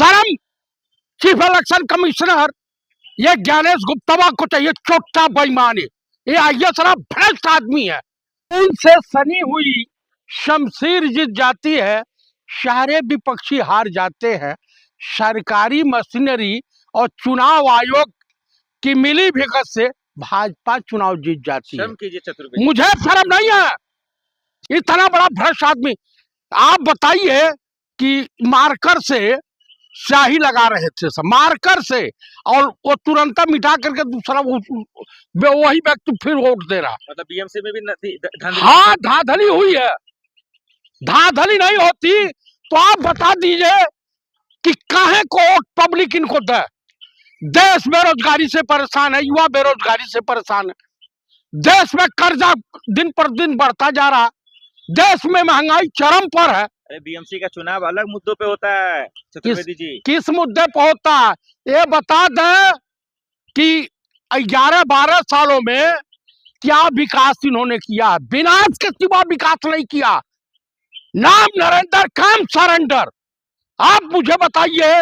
शर्म chief election commissioner ये ज्ञानेश गुप्ता को चाहिए, छोटा बेईमान है ये, आइए सारा भ्रष्ट आदमी है। इनसे सनी हुई शमशीर जीत जाती है, सारे विपक्षी हार जाते हैं, सरकारी मशीनरी और चुनाव आयोग की मिली भगत से भाजपा चुनाव जीत जाती है। मुझे शर्म नहीं है, इतना बड़ा भ्रष्ट आदमी। आप बताइए कि मार्कर से स्याही लगा रहे थे सब मार्कर से, और वो तुरंत मिटा करके दूसरा वही व्यक्ति फिर वोट दे रहा। मतलब बीएमसी में भी हाँ धांधली हुई है। धांधली नहीं होती तो आप बता दीजिए कि काहे को वोट पब्लिक इनको दे। देश बेरोजगारी से परेशान है, युवा बेरोजगारी से परेशान है, देश में कर्जा दिन पर दिन बढ़ता जा रहा, देश में महंगाई चरम पर है। बीएमसी का चुनाव अलग मुद्दों पे होता है चतुर्वेदी जी। किस मुद्दे पे होता है ये बता दें कि 11-12 सालों में क्या विकास इन्होंने किया? विनाश के सिवा विकास नहीं किया। नाम नरेंद्र, काम सरेंडर। आप मुझे बताइए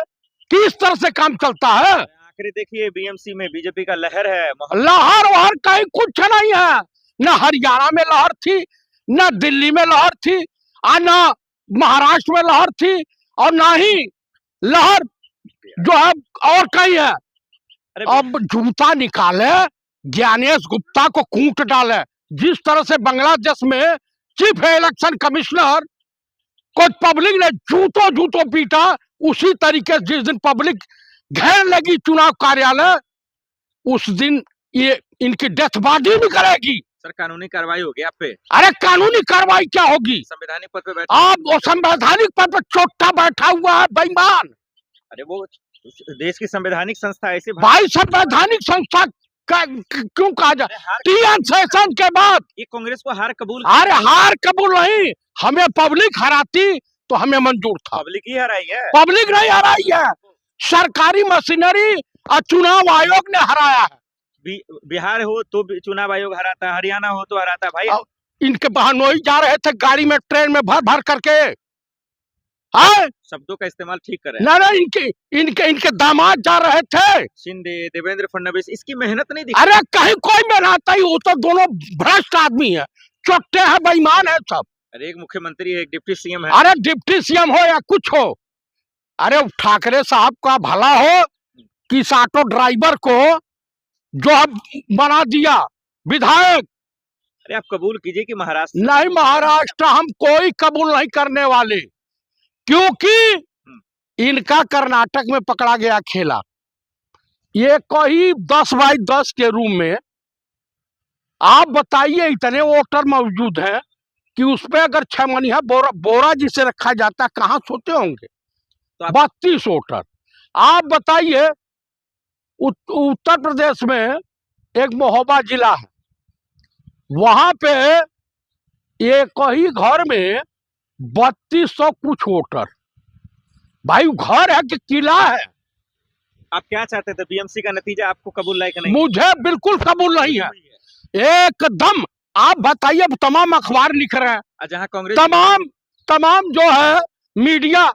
किस तरह से काम चलता है? आखिरी देखिए बीएमसी में बीजेपी का लहर है। लहर वहर कहीं कुछ नहीं है, न हरियाणा में लहर थी, न दिल्ली में लहर थी, न महाराष्ट्र में लहर थी, और ना ही लहर जो है और कहीं है। अब जूता निकाले, ज्ञानेश गुप्ता को कूट डाले। जिस तरह से बांग्लादेश में चीफ इलेक्शन कमिश्नर को पब्लिक ने जूतों जूतों पीटा, उसी तरीके से जिस दिन पब्लिक घेर लगी चुनाव कार्यालय, उस दिन ये इनकी डेथ बॉडी भी करेगी। सर कानूनी कार्रवाई होगी आप पे? अरे कानूनी कार्रवाई क्या होगी? संवैधानिक पद पे बैठा, आप वो संवैधानिक पद पे चोट्टा बैठा हुआ है बेईमान। अरे वो देश की संवैधानिक संस्था ऐसे भाई, संवैधानिक संस्था क्यों कहा जाए? टीएन सेशन के बाद ये कांग्रेस को हार कबूल, अरे हार कबूल नहीं, हमें पब्लिक हराती तो हमें मंजूर था। पब्लिक ही हराई है, पब्लिक नहीं हराई है, सरकारी मशीनरी और चुनाव आयोग ने हराया है। बिहार हो तो चुनाव आयोग हराता, हरियाणा हो तो हराता। भाई इनके बहनोई जा रहे थे गाड़ी में, ट्रेन में भर भर करके। शब्दों का इस्तेमाल ठीक करें। ना इनके दामाद जा रहे थे, शिंदे, देवेंद्र फडणवीस, इसकी मेहनत नहीं दिखी। अरे कहीं कोई मेहनत नहीं, वो तो दोनों भ्रष्ट आदमी है, चोट्टे हैं, बेईमान है सब। अरे एक मुख्यमंत्री है, एक डिप्टी सीएम है। अरे डिप्टी सीएम हो या कुछ हो, अरे ठाकरे साहब का भला हो कि ऑटो ड्राइवर को जो बना दिया विधायक। अरे आप कबूल कीजिए कि महाराष्ट्र नहीं, महाराष्ट्र हम कोई कबूल नहीं करने वाले, क्योंकि इनका कर्नाटक में पकड़ा गया खेला। ये कोई 10x10 के रूम में, आप बताइए इतने वोटर मौजूद हैं कि उसपे अगर 6 महीना बोरा जिसे रखा जाता है, कहाँ सोते होंगे? तो 32 वोटर। आप बताइए उत्तर प्रदेश में एक महोबा जिला है, वहां पे एक ही घर में 3200 कुछ वोटर। भाई घर है कि किला है? आप क्या चाहते थे? बीएमसी का नतीजा आपको कबूल है कि नहीं? मुझे बिल्कुल कबूल नहीं है, एकदम। आप बताइए, तमाम अखबार लिख रहे हैं, जहां कांग्रेस तमाम जो है मीडिया,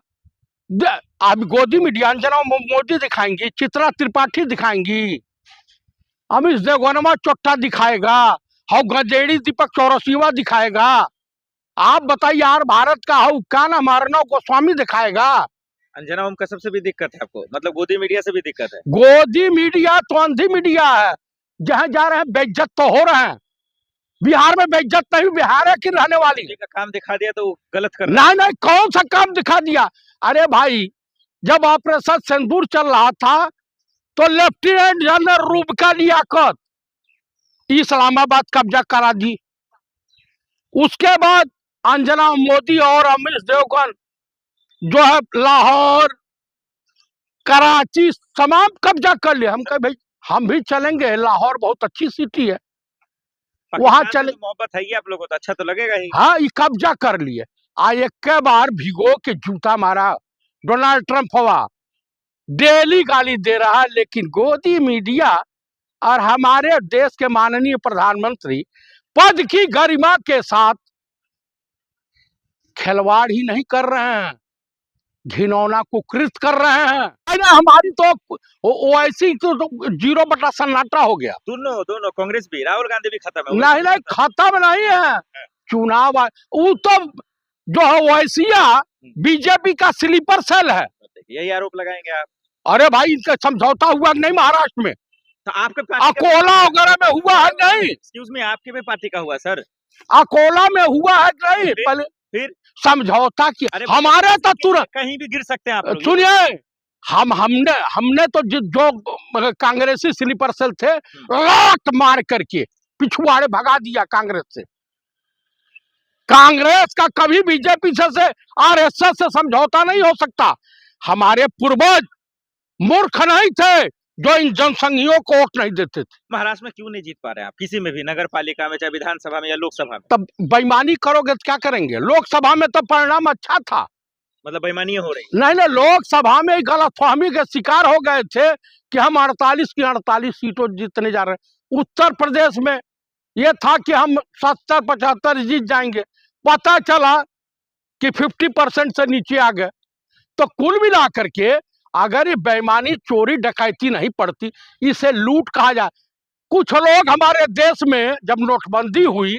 अब गोदी मीडिया अंजना मोदी दिखाएंगी, चित्रा त्रिपाठी दिखाएंगी, अमित देवगनमा चोट्टा दिखाएगा, हाउ गजेड़ी दीपक चौरसिया दिखाएगा। आप बताइए यार, भारत का हाउ क्या नाम अर्णव गोस्वामी दिखाएगा। अंजना ओम कसम से भी दिक्कत है आपको? मतलब गोदी मीडिया से भी दिक्कत है? गोदी मीडिया तो अंधी मीडिया है, जहां जा रहे हैं बेइज्जत तो हो रहे हैं। बिहार में बेइज्जत नहीं, बिहार है कि रहने वाली का काम दिखा दिया तो गलत कर नहीं, कौन सा काम दिखा दिया? अरे भाई, जब ऑपरेशन सिंदूर चल रहा था तो लेफ्टिनेंट जनरल रूबका लियाकत इस्लामाबाद कब्जा करा दी। उसके बाद अंजना मोदी और अमित देवगन जो है लाहौर, कराची तमाम कब्जा कर लिया। हम कहे भाई हम भी चलेंगे, लाहौर बहुत अच्छी सिटी है, वहां चले। मोहब्बत है ही आप लोगों को, अच्छा तो लगेगा ही। हाँ, ये कब्जा कर लिए। एक के बार भिगो के जूता मारा डोनाल्ड ट्रंप हुआ, डेली गाली दे रहा है, लेकिन गोदी मीडिया और हमारे देश के माननीय प्रधानमंत्री पद की गरिमा के साथ खिलवाड़ ही नहीं कर रहे हैं। घिनौना कुकृत कर रहे हैं। ना हमारी तो ओवैसी तो 0 बटा सन्नाटा हो गया। दोनों दोनों कांग्रेस भी, राहुल गांधी भी खत्म है। नहीं नहीं खत्म नहीं है चुनाव। वो तो जो है ओवैसिया बीजेपी का स्लीपर सेल है। यही आरोप लगाएंगे आप? अरे भाई इनका समझौता हुआ नहीं महाराष्ट्र में, तो आपके पार्टी अकोला वगैरह में हुआ है नहीं? एक्सक्यूज मी, आपके भी पार्टी का हुआ सर? अकोला में हुआ है नहीं? पहले फिर समझौता किया। हमारे तो तुरंत कहीं भी गिर सकते हैं आप लोग। सुनिए, हमने तो जो कांग्रेसी स्लीपर सेल थे लात मार करके पिछुआड़े भगा दिया कांग्रेस से। कांग्रेस का कभी बीजेपी से आरएसएस से समझौता नहीं हो सकता। हमारे पूर्वज मूर्ख नहीं थे जो इन जनसंघियों को वोट नहीं देते थे। महाराष्ट्र में क्यों नहीं जीत पा रहे हैं आप किसी में भी, नगर पालिका में, चाहे विधानसभा में या लोकसभा में? तब बेईमानी करोगे तो क्या करेंगे? लोकसभा में तो परिणाम अच्छा था। मतलब बेईमानी हो रही? नहीं, लोकसभा में गलतफहमी के शिकार हो गए थे कि हम 48 की 48 सीटों जीतने जा रहे हैं। उत्तर प्रदेश में यह था कि हम 70-75 जीत जाएंगे। पता चला कि 50% से नीचे आ गए। तो कुल मिला करके अगर ये बेईमानी, चोरी, डकैती नहीं पड़ती, इसे लूट कहा जाए। कुछ लोग हमारे देश में जब नोटबंदी हुई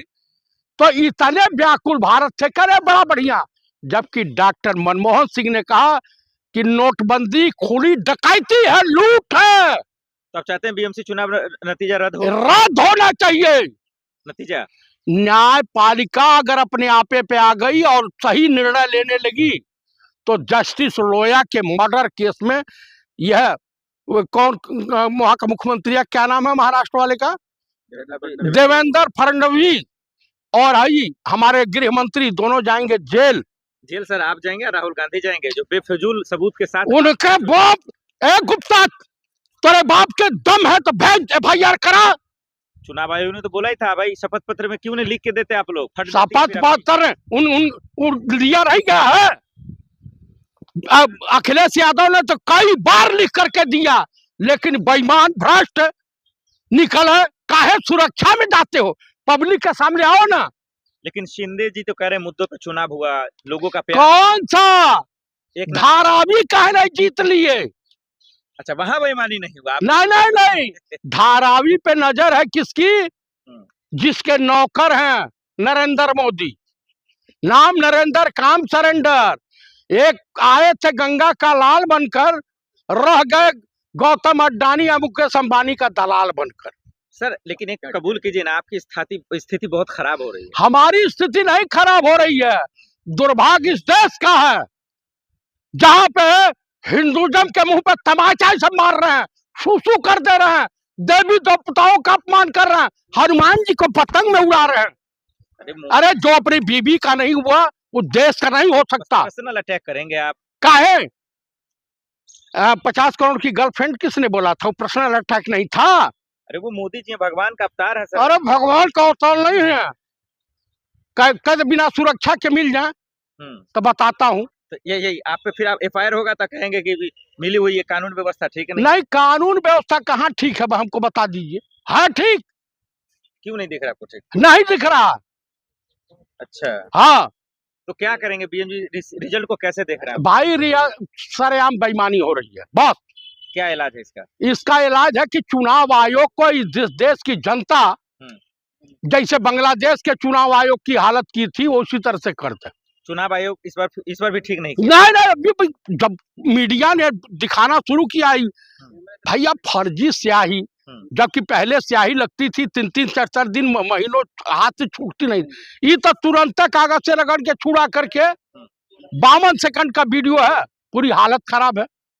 तो इतने व्याकुल भारत से करे बड़ा बढ़िया, जबकि डॉक्टर मनमोहन सिंह ने कहा कि नोटबंदी खुली डकैती है, लूट है। तो आप चाहते हैं बीएमसी चुनाव नतीजा रद्द होना चाहिए। नतीजा न्यायपालिका अगर अपने आपे पे आ गई और सही निर्णय लेने लगी तो जस्टिस लोया के मर्डर केस में यह कौन वहां का मुख्यमंत्री है, क्या नाम है महाराष्ट्र वाले का? देवेंद्र फडणवीस और हमारे गृह मंत्री दोनों जाएंगे जेल। जेल सर आप जाएंगे, राहुल गांधी जाएंगे जो बेफजूल सबूत के साथ? उनके बाप गुप्ता तेरे बाप के दम है तो भेज FIR करा। चुनाव आयोग ने तो बोला ही था भाई, शपथ पत्र में क्यों नहीं लिख के देते आप लोग? शपथ पत्र उन लिया रह गया है। अखिलेश यादव ने तो कई बार लिख करके दिया, लेकिन बेईमान भ्रष्ट निकल है। काहे सुरक्षा में जाते हो? पब्लिक के सामने आओ ना। लेकिन शिंदे जी तो कह रहे मुद्दों पे चुनाव हुआ, लोगों का प्यार। कौन सा धारावी काहे नहीं जीत लिए? अच्छा वहां बेईमानी नहीं हुआ? नहीं धारावी पे नजर है किसकी? जिसके नौकर हैं नरेंद्र मोदी। नाम नरेंद्र, काम सरेंडर। एक आए थे गंगा का लाल बनकर, रह गए गौतम अड्डानी या मुकेश अंबानी का दलाल बनकर। सर लेकिन एक कबूल कीजिए ना, आपकी स्थिति बहुत खराब हो रही है। हमारी स्थिति नहीं खराब हो रही है, दुर्भाग्य इस देश का है जहां पे हिंदुज्म के मुंह पे तमाचा सब मार रहे हैं, सूसू कर दे रहे हैं, देवी देवताओं का अपमान कर रहे हैं, हनुमान जी को पतंग में उड़ा रहे हैं। अरे जो अपनी बीबी का नहीं हुआ वो देश का नहीं हो सकता। पर्सनल अटैक करेंगे आप? काहे? 50 करोड़ की गर्लफ्रेंड किसने बोला था? वो पर्सनल अटैक नहीं था। अरे वो मोदी जी भगवान का अवतार है सर। अरे भगवान का अवतार नहीं है। कद बिना सुरक्षा के मिल जाए तो बताता हूँ। तो यही आप पे फिर आप FIR होगा तो कहेंगे कि मिली हुई है कानून व्यवस्था ठीक है? नहीं कानून व्यवस्था कहाँ ठीक है, हमको बता दीजिए। हाँ ठीक क्यों नहीं दिख रहा आपको? ठीक नहीं दिख रहा। अच्छा हाँ तो क्या करेंगे? बीएमसी रिजल्ट को कैसे देख रहे हैं भाई? सरेआम बेईमानी हो रही है बस। क्या इलाज है इसका? इसका इलाज है कि चुनाव आयोग को इस देश की जनता जैसे बांग्लादेश के चुनाव आयोग की हालत की थी वो उसी तरह से कर दे। चुनाव आयोग इस बार भी ठीक नहीं किया? नहीं अभी जब मीडिया ने दिखाना शुरू किया भैया फर्जी स्याही, जबकि पहले स्याही लगती थी 3-3 4-4 दिन महीनों हाथ से छूटती नहीं, ये तो तुरंत कागज से रगड़ के छुड़ा करके 52 सेकंड का वीडियो है, पूरी हालत खराब है।